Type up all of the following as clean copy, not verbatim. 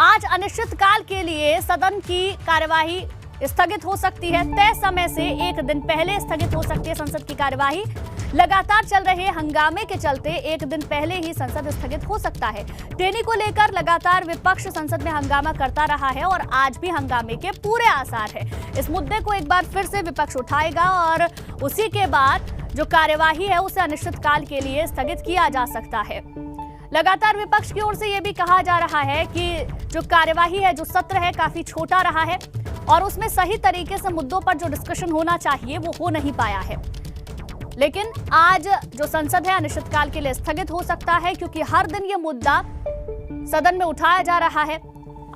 आज अनिश्चितकाल के लिए सदन की कार्यवाही स्थगित हो सकती है। तय समय से एक दिन पहले स्थगित हो सकती है संसद की कार्यवाही। लगातार चल रहे हंगामे के चलते एक दिन पहले ही संसद स्थगित हो सकता है। टेनी को लेकर लगातार विपक्ष संसद में हंगामा करता रहा है और आज भी हंगामे के पूरे आसार है। इस मुद्दे को एक बार फिर से विपक्ष उठाएगा और उसी के बाद जो कार्यवाही है उसे अनिश्चितकाल के लिए स्थगित किया जा सकता है। लगातार विपक्ष की ओर से यह भी कहा जा रहा है कि जो कार्यवाही है, जो सत्र है, काफी छोटा रहा है और उसमें सही तरीके से मुद्दों पर जो डिस्कशन होना चाहिए वो हो नहीं पाया है। लेकिन आज जो संसद है अनिश्चितकाल के लिए स्थगित हो सकता है क्योंकि हर दिन ये मुद्दा सदन में उठाया जा रहा है।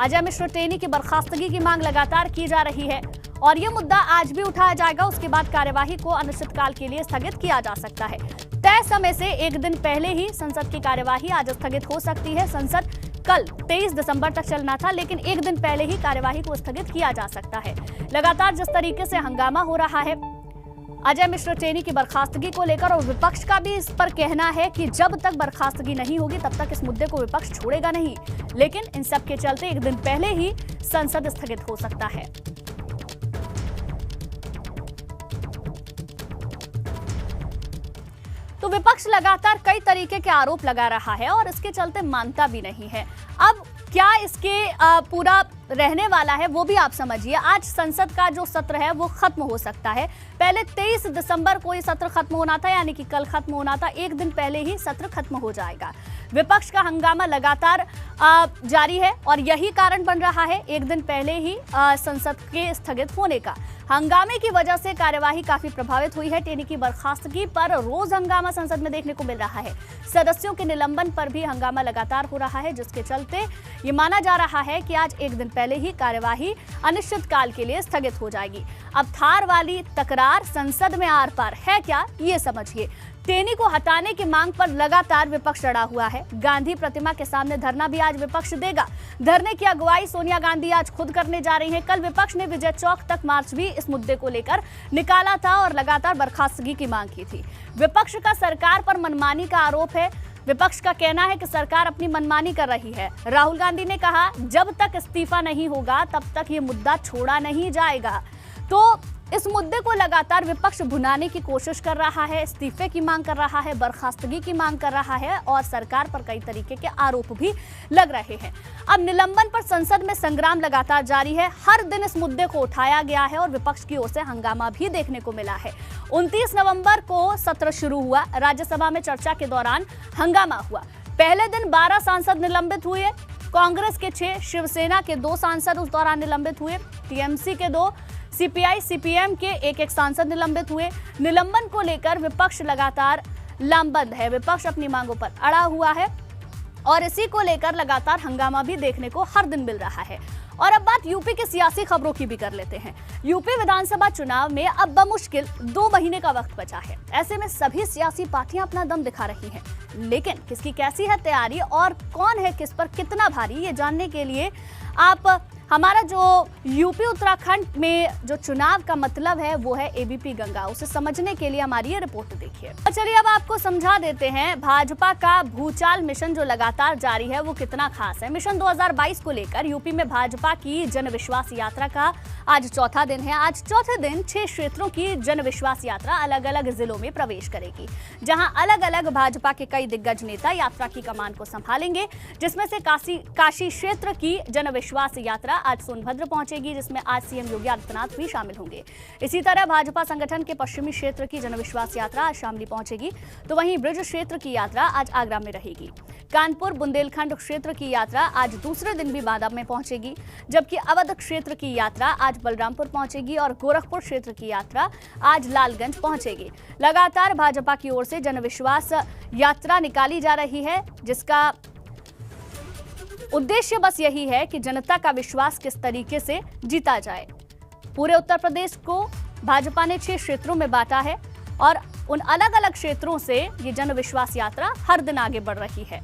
अजय मिश्र टेनी की बर्खास्तगी की मांग लगातार की जा रही है और ये मुद्दा आज भी उठाया जाएगा। उसके बाद कार्यवाही को अनिश्चितकाल के लिए स्थगित किया जा सकता है। तय समय से एक दिन पहले ही संसद की कार्यवाही आज स्थगित हो सकती है। संसद कल 23 दिसंबर तक चलना था, लेकिन एक दिन पहले ही कार्यवाही को स्थगित किया जा सकता है। लगातार जिस तरीके से हंगामा हो रहा है अजय मिश्र टेनी की बर्खास्तगी को लेकर और विपक्ष का भी इस पर कहना है कि जब तक बर्खास्तगी नहीं होगी तब तक इस मुद्दे को विपक्ष छोड़ेगा नहीं। लेकिन इन सब के चलते एक दिन पहले ही संसद स्थगित हो सकता है। तो विपक्ष लगातार कई तरीके के आरोप लगा रहा है और इसके चलते मानता भी नहीं है। अब क्या इसके पूरा रहने वाला है वो भी आप समझिए। आज संसद का जो सत्र है वो खत्म हो सकता है। पहले 23 दिसंबर को ये सत्र खत्म होना था, यानी कि कल खत्म होना था। एक दिन पहले ही सत्र खत्म हो जाएगा। विपक्ष का हंगामा लगातार जारी है और यही कारण बन रहा है एक दिन पहले ही संसद के स्थगित होने का। हंगामे की वजह से कार्यवाही काफी प्रभावित हुई है। टेनी की बर्खास्तगी पर रोज हंगामा संसद में देखने को मिल रहा है। सदस्यों के निलंबन पर भी हंगामा लगातार हो रहा है, जिसके चलते ये माना जा रहा है कि आज एक दिन पहले ही कार्यवाही अनिश्चितकाल के लिए स्थगित हो जाएगी। अब थार वाली तकरार संसद में आर पार है क्या, ये समझिए। टेनी को हटाने की मांग पर लगातार विपक्ष अड़ा हुआ है। गांधी प्रतिमा के सामने धरना भी आज विपक्ष देगा। धरने की अगुवाई सोनिया गांधी आज खुद करने जा रही हैं। कल विपक्ष ने विजय चौक तक मार्च भी इस मुद्दे को लेकर निकाला था और लगातार बर्खास्तगी की मांग की थी। विपक्ष का सरकार पर मनमानी का आरोप है। विपक्ष का कहना है कि सरकार अपनी मनमानी कर रही है। राहुल गांधी ने कहा जब तक इस्तीफा नहीं होगा तब तक ये मुद्दा छोड़ा नहीं जाएगा। तो इस मुद्दे को लगातार विपक्ष भुनाने की कोशिश कर रहा है, इस्तीफे की मांग कर रहा है, बर्खास्तगी की मांग कर रहा है और सरकार पर कई तरीके के आरोप भी लग रहे हैं। अब निलंबन पर संसद में संग्राम लगातार जारी है। हर दिन इस मुद्दे को उठाया गया है और विपक्ष की ओर से हंगामा भी देखने को मिला है। 29 नवंबर को सत्र शुरू हुआ। राज्यसभा में चर्चा के दौरान हंगामा हुआ। पहले दिन 12 सांसद निलंबित हुए। कांग्रेस के 6, शिवसेना के 2 सांसद उस दौरान निलंबित हुए। टीएमसी के 2, सीपीआई सीपीएम के 1 सांसद निलंबित हुए। निलंबन को लेकर विपक्ष लगातार लामबंद है। विपक्ष अपनी मांगों पर अड़ा हुआ है और इसी को लेकर लगातार हंगामा भी देखने को हर दिन मिल रहा है। और अब बात यूपी की सियासी खबरों की भी कर लेते हैं। यूपी विधानसभा चुनाव में अब बमुश्किल 2 महीने का वक्त बचा है। ऐसे में सभी सियासी पार्टियां अपना दम दिखा रही हैं, लेकिन किसकी कैसी है तैयारी और कौन है किस पर कितना भारी, ये जानने के लिए आप हमारा जो यूपी उत्तराखंड में जो चुनाव का मतलब है वो है एबीपी गंगा, उसे समझने के लिए हमारी ये रिपोर्ट देखिए। तो चलिए अब आपको समझा देते हैं भाजपा का भूचाल मिशन जो लगातार जारी है वो कितना खास है। मिशन 2022 को लेकर यूपी में भाजपा की जन विश्वास यात्रा का आज चौथा दिन है। आज चौथे दिन 6 क्षेत्रों की जन विश्वास यात्रा अलग अलग जिलों में प्रवेश करेगी, जहां अलग अलग भाजपा के कई दिग्गज नेता यात्रा की कमान को संभालेंगे। जिसमें से काशी क्षेत्र की जन विश्वास यात्रा आज सोनभद्र पहुंचेगी, जिसमें आज सीएम योगी आदित्यनाथ भी शामिल होंगे। इसी तरह भाजपा संगठन के पश्चिमी क्षेत्र की जन विश्वास यात्रा आज शामली पहुंचेगी, तो वहीं ब्रज क्षेत्र की यात्रा आज आगरा में रहेगी। कानपुर बुंदेलखंड क्षेत्र की यात्रा आज दूसरे दिन भी बांदा में पहुंचेगी, जबकि अवध क्षेत्र की यात्रा आज बलरामपुर पहुंचेगी और गोरखपुर क्षेत्र की यात्रा आज लालगंज पहुंचेगी। लगातार भाजपा की ओर से जन विश्वास यात्रा निकाली जा रही है, जिसका उद्देश्य बस यही है कि जनता का विश्वास किस तरीके से जीता जाए। पूरे उत्तर प्रदेश को भाजपा ने 6 क्षेत्रों में बांटा है और उन अलग अलग क्षेत्रों से ये जन विश्वास यात्रा हर दिन आगे बढ़ रही है।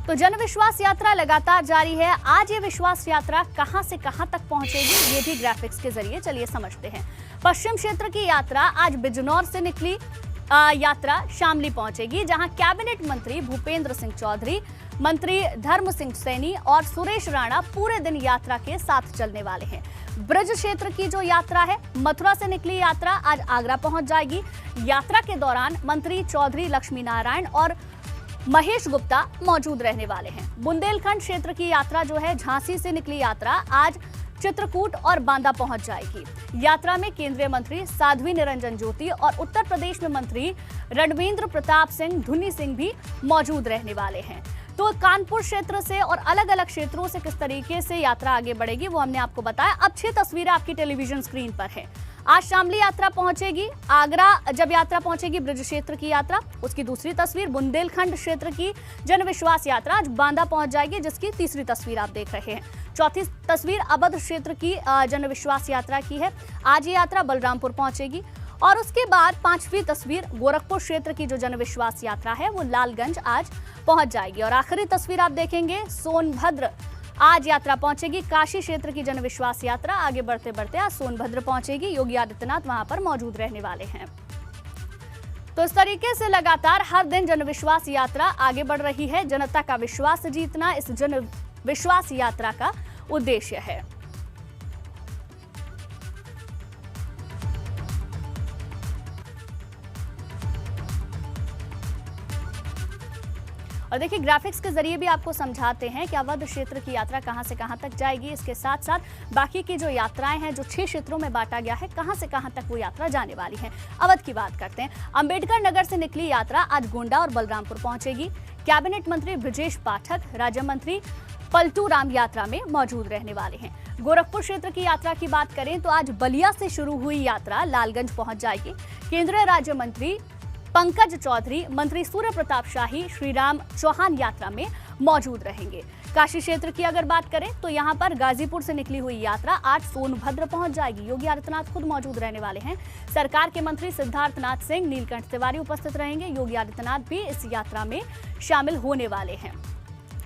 तो जन विश्वास यात्रा लगातार जारी है। आज ये विश्वास यात्रा कहां से कहां तक पहुंचेगी, ये भी ग्राफिक्स के जरिए चलिए समझते हैं। पश्चिम क्षेत्र की यात्रा आज बिजनौर से निकली, यात्रा शामली पहुंचेगी, जहां कैबिनेट मंत्री भूपेंद्र सिंह चौधरी, मंत्री धर्म सिंह सैनी और सुरेश राणा पूरे दिन यात्रा के साथ चलने वाले हैं। ब्रज क्षेत्र की जो यात्रा है, मथुरा से निकली यात्रा आज आगरा पहुंच जाएगी। यात्रा के दौरान मंत्री चौधरी लक्ष्मी नारायण और महेश गुप्ता मौजूद रहने वाले हैं। बुंदेलखंड क्षेत्र की यात्रा जो है, झांसी से निकली यात्रा आज चित्रकूट और बांदा पहुंच जाएगी। यात्रा में केंद्रीय मंत्री साध्वी निरंजन ज्योति और उत्तर प्रदेश में मंत्री रणवेंद्र प्रताप सिंह धुनी सिंह भी मौजूद रहने वाले हैं। तो कानपुर क्षेत्र से और अलग अलग क्षेत्रों से किस तरीके से यात्रा आगे बढ़ेगी वो हमने आपको बताया। अब 6 तस्वीरें आपकी टेलीविजन स्क्रीन पर है। आज शामली यात्रा पहुंचेगी, आगरा जब यात्रा पहुंचेगी ब्रज क्षेत्र की यात्रा, उसकी दूसरी तस्वीर बुंदेलखंड क्षेत्र की जन विश्वास यात्रा आज बांदा पहुंच जाएगी, जिसकी तीसरी तस्वीर आप देख रहे हैं। चौथी तस्वीर अवध क्षेत्र की जन विश्वास यात्रा की है, आज ये यात्रा बलरामपुर पहुंचेगी। और उसके बाद 5वीं तस्वीर गोरखपुर क्षेत्र की जो जन विश्वास यात्रा है वो लालगंज आज पहुंच जाएगी। और आखिरी तस्वीर आप देखेंगे सोनभद्र आज यात्रा पहुंचेगी। काशी क्षेत्र की जन विश्वास यात्रा आगे बढ़ते बढ़ते आज सोनभद्र पहुंचेगी। योगी आदित्यनाथ वहां पर मौजूद रहने वाले हैं। तो इस तरीके से लगातार हर दिन जन विश्वास यात्रा आगे बढ़ रही है। जनता का विश्वास जीतना इस जन विश्वास यात्रा का उद्देश्य है। और देखिए, ग्राफिक्स के जरिए भी आपको समझाते हैं कि अवध क्षेत्र की यात्रा कहां से कहां तक जाएगी। इसके साथ साथ बाकी की जो यात्राएं हैं, जो 6 क्षेत्रों में बांटा गया है, कहां से कहां तक वो यात्रा जाने वाली है। अवध की बात करते हैं। अंबेडकर नगर से निकली यात्रा आज गोंडा और बलरामपुर पहुंचेगी। कैबिनेट मंत्री ब्रजेश पाठक, राज्य मंत्री पलटू राम यात्रा में मौजूद रहने वाले हैं। गोरखपुर क्षेत्र की यात्रा की बात करें तो आज बलिया से शुरू हुई यात्रा लालगंज पहुंच जाएगी। केंद्रीय राज्य मंत्री पंकज चौधरी, मंत्री सूर्य प्रताप शाही, श्रीराम चौहान यात्रा में मौजूद रहेंगे। काशी क्षेत्र की अगर बात करें तो यहां पर गाजीपुर से निकली हुई यात्रा आज सोनभद्र पहुंच जाएगी। योगी आदित्यनाथ खुद मौजूद रहने वाले हैं। सरकार के मंत्री सिद्धार्थनाथ सिंह, नीलकंठ तिवारी उपस्थित रहेंगे। योगी आदित्यनाथ भी इस यात्रा में शामिल होने वाले हैं।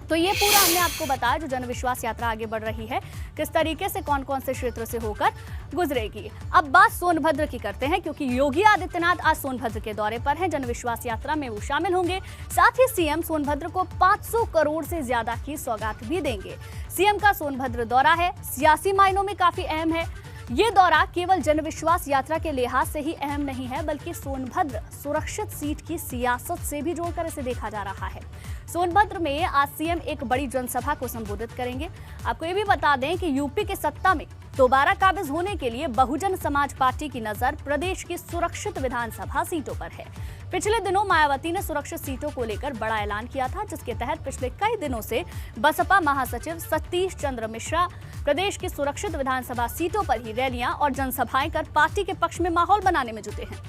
तो ये पूरा हमने आपको बताया जो जनविश्वास यात्रा आगे बढ़ रही है, किस तरीके से कौन कौन से क्षेत्र से होकर गुजरेगी। अब बात सोनभद्र की करते हैं, क्योंकि योगी आदित्यनाथ आज सोनभद्र के दौरे पर हैं। जनविश्वास यात्रा में वो शामिल होंगे। साथ ही सीएम सोनभद्र को 500 करोड़ से ज्यादा की सौगात भी देंगे। सीएम का सोनभद्र दौरा है, सियासी मायनों में काफी अहम है। ये दौरा केवल जनविश्वास यात्रा के लिहाज से ही अहम नहीं है, बल्कि सोनभद्र सुरक्षित सीट की सियासत से भी जोड़कर इसे देखा जा रहा है। सोनभद्र में आज सीएम एक बड़ी जनसभा को संबोधित करेंगे। आपको ये भी बता दें कि यूपी के सत्ता में दोबारा काबिज होने के लिए बहुजन समाज पार्टी की नजर प्रदेश की सुरक्षित विधानसभा सीटों पर है। पिछले दिनों मायावती ने सुरक्षित सीटों को लेकर बड़ा ऐलान किया था, जिसके तहत पिछले कई दिनों से बसपा महासचिव सतीश चंद्र मिश्रा प्रदेश की सुरक्षित विधानसभा सीटों पर ही रैलियां और जनसभाएं कर पार्टी के पक्ष में माहौल बनाने में जुटे हैं।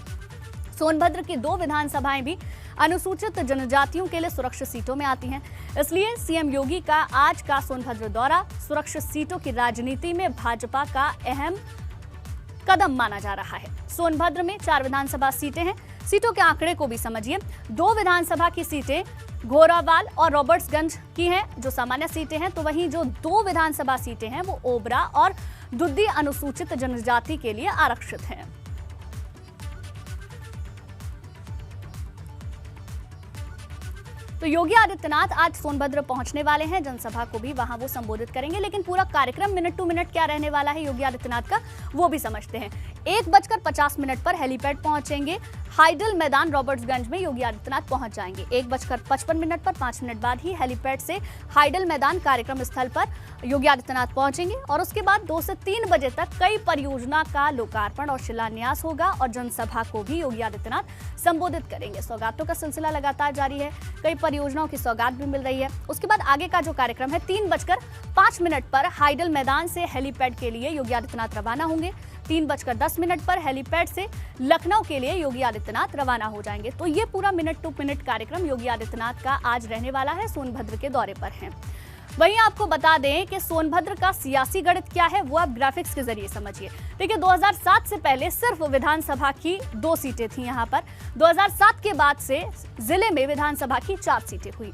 सोनभद्र की 2 विधानसभाएं भी अनुसूचित जनजातियों के लिए सुरक्षित सीटों में आती हैं। इसलिए सीएम योगी का आज का सोनभद्र दौरा सुरक्षित सीटों की राजनीति में भाजपा का अहम कदम माना जा रहा है। सोनभद्र में 4 विधानसभा सीटें हैं। सीटों के आंकड़े को भी समझिए। 2 विधानसभा की सीटें घोरावाल और रॉबर्ट्सगंज की हैं, जो सामान्य सीटें हैं, तो वहीं जो 2 विधानसभा सीटें हैं वो ओबरा और दुद्दी अनुसूचित जनजाति के लिए आरक्षित हैं। तो योगी आदित्यनाथ आज सोनभद्र पहुंचने वाले हैं। जनसभा को भी वहां वो संबोधित करेंगे, लेकिन पूरा कार्यक्रम मिनट टू मिनट क्या रहने वाला है योगी आदित्यनाथ का, वो भी समझते हैं। 1:50 पर हेलीपैड पहुंचेंगे। हाइडल मैदान रॉबर्ट्सगंज में योगी आदित्यनाथ पहुंच जाएंगे। 1:55 पर 5 मिनट बाद ही हेलीपैड से हाइडल मैदान कार्यक्रम स्थल पर योगी आदित्यनाथ पहुंचेंगे और उसके बाद 2 से 3 बजे तक कई परियोजना का लोकार्पण और शिलान्यास होगा और जनसभा को भी योगी आदित्यनाथ संबोधित करेंगे। सौगातों का सिलसिला लगातार जारी है, कई परियोजनाओं की सौगात भी मिल रही है। उसके बाद आगे का जो कार्यक्रम है 3:05 पर हाइडल मैदान से हेलीपैड के लिए योगी आदित्यनाथ रवाना होंगे। 3:10 पर हेलीपैड से लखनऊ के लिए योगी आदित्यनाथ रवाना हो जाएंगे। तो ये पूरा मिनट टू मिनट कार्यक्रम योगी आदित्यनाथ का आज रहने वाला है। सोनभद्र के दौरे पर हैं। वहीं आपको बता दें कि सोनभद्र का सियासी गणित क्या है वो आप ग्राफिक्स के जरिए समझिए। देखिए, 2007 से पहले सिर्फ विधानसभा की 2 सीटें थी यहाँ पर। 2007 के बाद से जिले में विधानसभा की 4 सीटें हुई।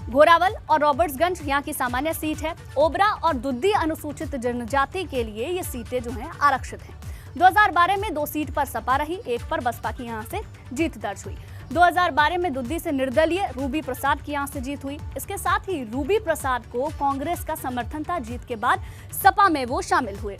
घोरावल और रॉबर्ट्सगंज यहाँ की सामान्य सीट है। ओबरा और दुद्दी अनुसूचित जनजाति के लिए ये सीटें जो हैं आरक्षित हैं। 2012 में 2 सीट पर सपा रही, 1 पर बसपा की यहां से जीत दर्ज हुई। 2012 में दुद्दी से निर्दलीय रूबी प्रसाद की यहां से जीत हुई। इसके साथ ही रूबी प्रसाद को कांग्रेस का समर्थन था। जीत के बाद सपा में वो शामिल हुए।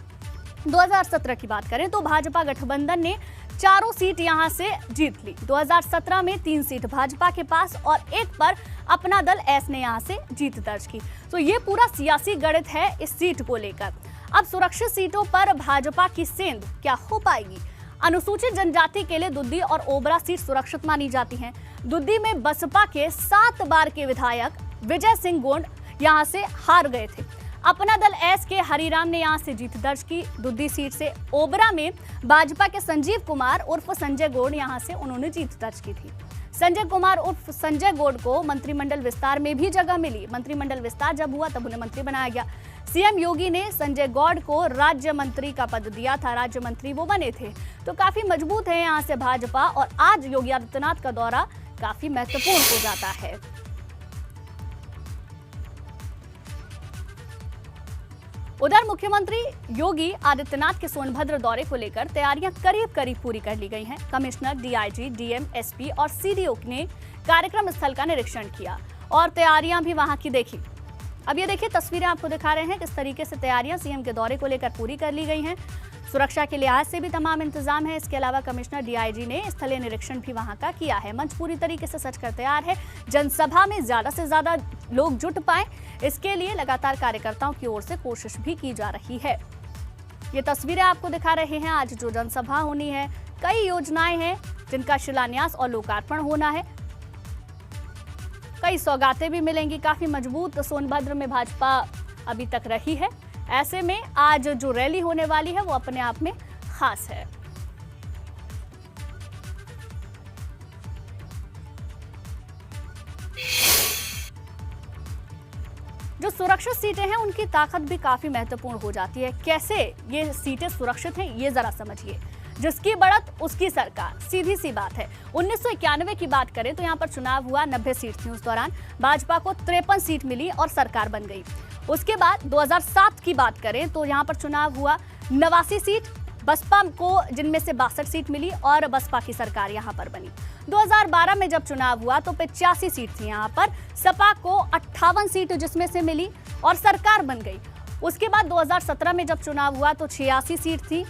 2017 की बात करें तो भाजपा गठबंधन ने 4 सीट यहां से जीत ली। 2017 में 3 सीट भाजपा के पास और 1 पर अपना दल एस ने यहां से जीत दर्ज की। तो ये पूरा सियासी गणित है इस सीट को लेकर। अब सुरक्षित सीटों पर भाजपा की सेंध क्या हो पाएगी? अनुसूचित जनजाति के लिए दुद्दी और ओबरा सीट सुरक्षित मानी जाती हैं। दुद्दी में बसपा के 7 बार के विधायक विजय सिंह गोंड यहां से हार गए थे। अपना दल एस के हरिराम ने यहां से जीत दर्ज की दुद्दी सीट से। ओबरा में भाजपा के संजीव कुमार उर्फ संजय गोंड यहां से उन्होंने जीत दर्ज की थी। संजय कुमार उर्फ संजय गोंड को मंत्रिमंडल विस्तार में भी जगह मिली। मंत्रिमंडल विस्तार जब हुआ तब उन्हें मंत्री बनाया गया। सीएम योगी ने संजय गौड़ को राज्य मंत्री का पद दिया था, राज्य मंत्री वो बने थे। तो काफी मजबूत है यहां से भाजपा और आज योगी आदित्यनाथ का दौरा काफी महत्वपूर्ण हो जाता है। उधर मुख्यमंत्री योगी आदित्यनाथ के सोनभद्र दौरे को लेकर तैयारियां करीब पूरी कर ली गई हैं। कमिश्नर, डीआईजी, डीएम, एसपी और सीडीओ ने कार्यक्रम स्थल का निरीक्षण किया और तैयारियां भी वहां की देखी। अब ये देखिए तस्वीरें आपको दिखा रहे हैं किस तरीके से तैयारियां सीएम के दौरे को लेकर पूरी कर ली गई हैं। सुरक्षा के लिहाज से भी तमाम इंतजाम है। इसके अलावा कमिश्नर, डीआईजी ने स्थलीय निरीक्षण भी वहां का किया है। मंच पूरी तरीके से सज कर तैयार है। जनसभा में ज्यादा से ज्यादा लोग जुट पाए, इसके लिए लगातार कार्यकर्ताओं की ओर से कोशिश भी की जा रही है। ये तस्वीरें आपको दिखा रहे हैं आज जो जनसभा होनी है। कई योजनाएं हैं जिनका शिलान्यास और लोकार्पण होना है। कई सौगातें भी मिलेंगी। काफी मजबूत सोनभद्र में भाजपा अभी तक रही है। ऐसे में आज जो रैली होने वाली है वो अपने आप में खास है। जो सुरक्षित सीटें हैं उनकी ताकत भी काफी महत्वपूर्ण हो जाती है। कैसे ये सीटें सुरक्षित हैं ये जरा समझिए। जिसकी बढ़त उसकी सरकार, सीधी सी बात है। 1991 की बात करें तो यहाँ पर चुनाव हुआ, 90 सीट थी उस दौरान। भाजपा को 53 सीट मिली और सरकार बन गई। उसके बाद 2007 की बात करें तो यहाँ पर चुनाव हुआ, 89 सीट बसपा को, जिनमें से 62 सीट मिली और बसपा की सरकार यहाँ पर बनी। 2012 में जब चुनाव हुआ तो 85 सीट थी यहाँ पर, सपा को 58 सीट जिसमें से मिली और सरकार बन गई। उसके बाद 2017 में जब चुनाव हुआ तो 86 सीट थी,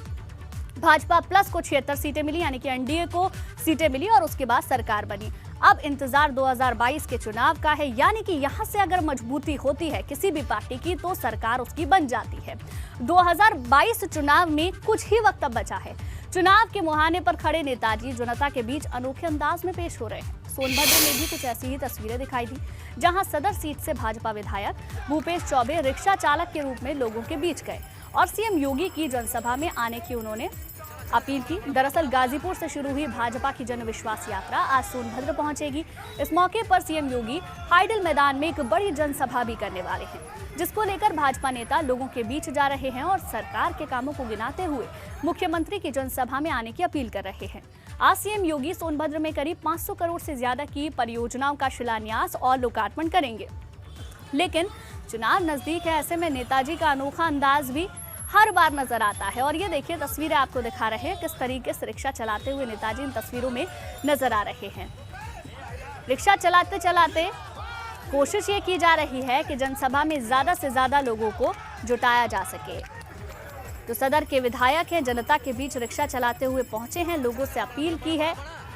भाजपा प्लस को 76 सीटें मिली, यानी कि एनडीए को सीटें मिली और उसके बाद सरकार बनी। अब इंतजार 2022 के चुनाव का है, यानी कि यहां से अगर मजबूती होती है किसी भी पार्टी की तो सरकार उसकी बन जाती है। 2022 चुनाव में कुछ ही वक्त अब बचा है। चुनाव के मुहाने पर खड़े नेताजी जनता के बीच अनोखे अंदाज में पेश हो रहे हैं। सोनभद्र में भी कुछ ऐसी ही तस्वीरें दिखाई दी, जहां सदर सीट से भाजपा विधायक भूपेश चौबे रिक्शा चालक के रूप में लोगों के बीच गए और सीएम योगी की जनसभा में आने की उन्होंने अपील की। दरअसल गाजीपुर से शुरू हुई भाजपा की जन विश्वास यात्रा आज सोनभद्र पहुंचेगी। इस मौके पर सीएम योगी हाइडल मैदान में एक बड़ी जनसभा भी करने वाले हैं, जिसको लेकर भाजपा नेता लोगों के बीच जा रहे हैं और सरकार के कामों को गिनाते हुए मुख्यमंत्री की जनसभा में आने की अपील कर रहे हैं। आज सीएम योगी सोनभद्र में करीब 500 करोड़ से ज्यादा की परियोजनाओं का शिलान्यास और लोकार्पण करेंगे। लेकिन चुनाव नजदीक है, ऐसे में नेताजी का अनोखा अंदाज भी हर बार नजर आता है। और ये देखिए तस्वीरें आपको दिखा रहे हैं किस तरीके से रिक्शा चलाते हुए नेताजी इन तस्वीरों में नजर आ रहे हैं। रिक्शा चलाते चलाते कोशिश ये की जा रही है कि जनसभा में ज्यादा से ज्यादा लोगों को जुटाया जा सके। जो सदर के विधायक हैं जनता के बीच रिक्शा चलाते हुए पहुंचे हैं, लोगों से अपील की है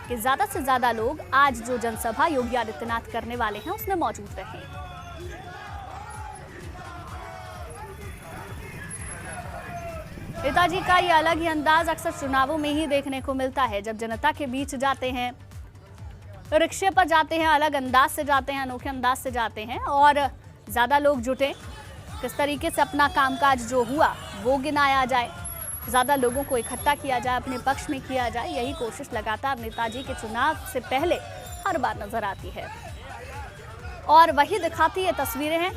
कि ज्यादा से ज्यादा लोग आज जो जनसभा योगी आदित्यनाथ करने वाले हैं उसमें मौजूद रहें। नेताजी का ये अलग ही अंदाज अक्सर चुनावों में ही देखने को मिलता है। जब जनता के बीच जाते हैं, रिक्शे पर जाते हैं, अलग अंदाज से जाते हैं, अनोखे अंदाज से जाते हैं और ज़्यादा लोग जुटे। किस तरीके से अपना कामकाज जो हुआ वो गिनाया जाए, ज़्यादा लोगों को इकट्ठा किया जाए, अपने पक्ष में किया जाए, यही कोशिश लगातार नेताजी के चुनाव से पहले हर बार नजर आती है। और वही दिखाती ये तस्वीरें हैं।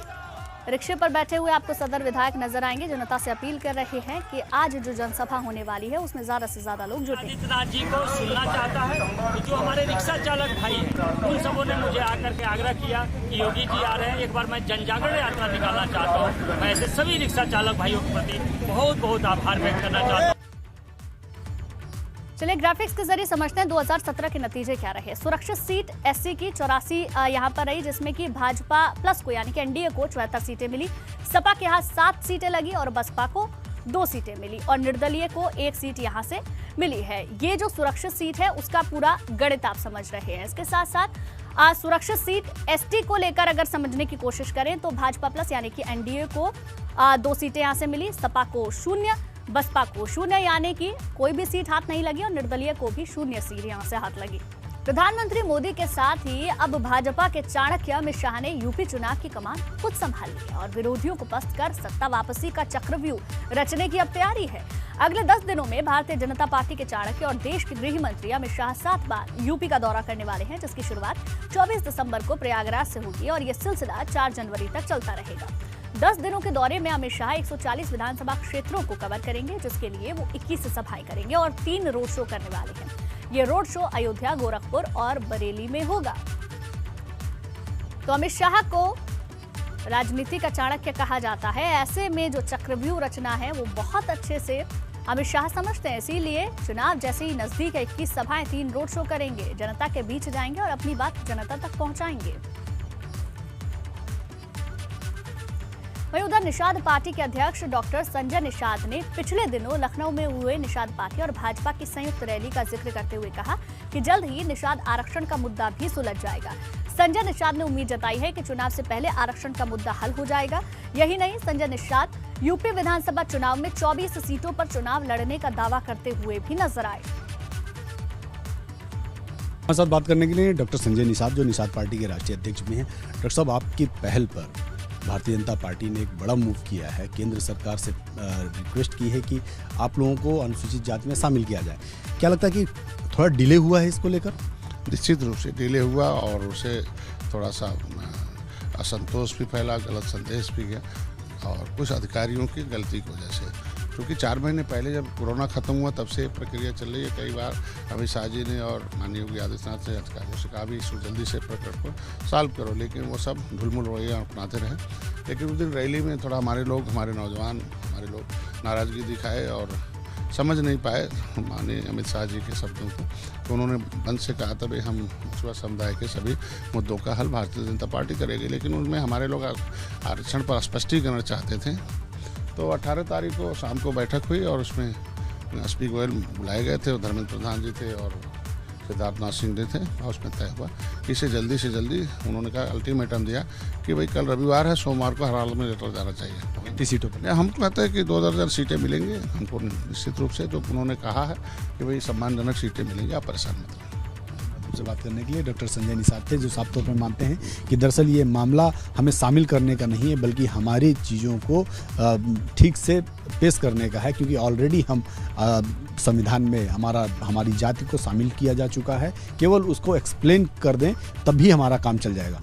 रिक्शे पर बैठे हुए आपको सदर विधायक नजर आएंगे, जनता से अपील कर रहे हैं कि आज जो जनसभा होने वाली है उसमें ज्यादा से ज्यादा लोग जुटे। आदित्यनाथ जी को सुनना चाहता है कि जो हमारे रिक्शा चालक भाई हैं उन सबों ने मुझे आकर के आग्रह किया कि योगी जी आ रहे हैं, एक बार मैं जन जागरण यात्रा निकालना चाहता हूँ। मैं ऐसे सभी रिक्शा चालक भाइयों के प्रति बहुत बहुत आभार व्यक्त करना चाहता हूँ। चलिए ग्राफिक्स के जरिए समझते हैं 2017 के नतीजे क्या रहे। सुरक्षित सीट एससी की 84 यहाँ पर रही, जिसमें कि भाजपा प्लस को यानी कि एनडीए को 74 सीटें मिली, सपा के यहाँ 7 सीटें लगी और बसपा को 2 सीटें मिली और निर्दलीय को 1 सीट यहाँ से मिली है। ये जो सुरक्षित सीट है उसका पूरा गणित आप समझ रहे हैं। इसके साथ साथ सुरक्षित सीट एसटी को लेकर अगर समझने की कोशिश करें तो भाजपा प्लस यानी कि एनडीए को 2 सीटें यहाँ से मिली, सपा को 0, बसपा को 0 यानी कि कोई भी सीट हाथ नहीं लगी और निर्दलीय को भी 0 सीट यहाँ से हाथ लगी। प्रधानमंत्री मोदी के साथ ही अब भाजपा के चाणक्य अमित शाह ने यूपी चुनाव की कमान खुद संभाल ली और विरोधियों को पस्त कर सत्ता वापसी का चक्रव्यूह रचने की अब तैयारी है। अगले 10 दिनों में भारतीय जनता पार्टी के चाणक्य और देश के गृह मंत्री अमित शाह 7 बार यूपी का दौरा करने वाले हैं, जिसकी शुरुआत 24 दिसंबर को प्रयागराज से होगी और ये सिलसिला 4 जनवरी तक चलता रहेगा। 10 दिनों के दौरे में अमित शाह 140 विधानसभा क्षेत्रों को कवर करेंगे, जिसके लिए वो 21 सभाएं करेंगे और 3 रोड शो करने वाले हैं। ये रोड शो अयोध्या, गोरखपुर और बरेली में होगा। तो अमित शाह को राजनीति का चाणक्य कहा जाता है। ऐसे में जो चक्रव्यूह रचना है वो बहुत अच्छे से अमित शाह समझते हैं, इसीलिए चुनाव जैसे ही नजदीक है 21 सभाएं, 3 रोड शो करेंगे, जनता के बीच जाएंगे और अपनी बात जनता तक पहुंचाएंगे। वहीं उधर निषाद पार्टी के अध्यक्ष डॉक्टर संजय निषाद ने पिछले दिनों लखनऊ में हुए निषाद पार्टी और भाजपा की संयुक्त रैली का जिक्र करते हुए कहा कि जल्द ही निषाद आरक्षण का मुद्दा भी सुलझ जाएगा। संजय निषाद ने उम्मीद जताई है कि चुनाव से पहले आरक्षण का मुद्दा हल हो जाएगा। यही नहीं, संजय निषाद यूपी विधानसभा चुनाव में 24 सीटों पर चुनाव लड़ने का दावा करते हुए भी नजर आए। हमारे साथ बात करने के लिए डॉक्टर संजय निषाद, जो निषाद पार्टी के राष्ट्रीय अध्यक्ष भी हैं। डॉक्टर साहब, आपकी पहल पर भारतीय जनता पार्टी ने एक बड़ा मूव किया है, केंद्र सरकार से रिक्वेस्ट की है कि आप लोगों को अनुसूचित जाति में शामिल किया जाए। क्या लगता है कि थोड़ा डिले हुआ है इसको लेकर? निश्चित रूप से डिले हुआ और उसे थोड़ा सा असंतोष भी फैला, गलत संदेश भी गया और कुछ अधिकारियों की गलती की वजह से, क्योंकि 4 महीने पहले जब कोरोना खत्म हुआ तब से प्रक्रिया चल रही है। कई बार अमित शाह जी ने और माननीय योगी आदित्यनाथ से अधिकारियों से कहा भी इसको जल्दी से प्रकरण को सॉल्व करो, लेकिन वो सब ढुलमुल रवैया अपनाते रहे। लेकिन उस दिन रैली में थोड़ा हमारे नौजवान नाराज़गी दिखाए और समझ नहीं पाए माननीय अमित शाह जी के शब्दों को। तो उन्होंने मंच से कहा था भाई हम छुआ समुदाय के सभी मुद्दों का हल भारतीय जनता पार्टी करेगी, लेकिन उनमें हमारे लोग आरक्षण पर स्पष्टीकरण चाहते थे। तो 18 तारीख को शाम को बैठक हुई और उसमें एसपी गोयल बुलाए गए थे, धर्मेंद्र प्रधान जी थे और सिद्धार्थनाथ सिंह जी थे। और उसमें तय हुआ कि इसे जल्दी से जल्दी, उन्होंने कहा अल्टीमेटम दिया कि भाई कल रविवार है, सोमवार को हर हाल में लेटर जाना चाहिए 20 सीटों पर। हम तो कहते हैं कि 2000 सीटें मिलेंगी हमको निश्चित रूप से, जो उन्होंने कहा है कि भाई सम्मानजनक सीटें मिलेंगी, आप परेशान मत हो। से बात करने के लिए डॉक्टर संजय निषाद थे, जो साफ तौर पर मानते हैं कि दरअसल ये मामला हमें शामिल करने का नहीं है, बल्कि हमारी चीज़ों को ठीक से पेश करने का है, क्योंकि ऑलरेडी हम संविधान में हमारी जाति को शामिल किया जा चुका है। केवल उसको एक्सप्लेन कर दें तब भी हमारा काम चल जाएगा।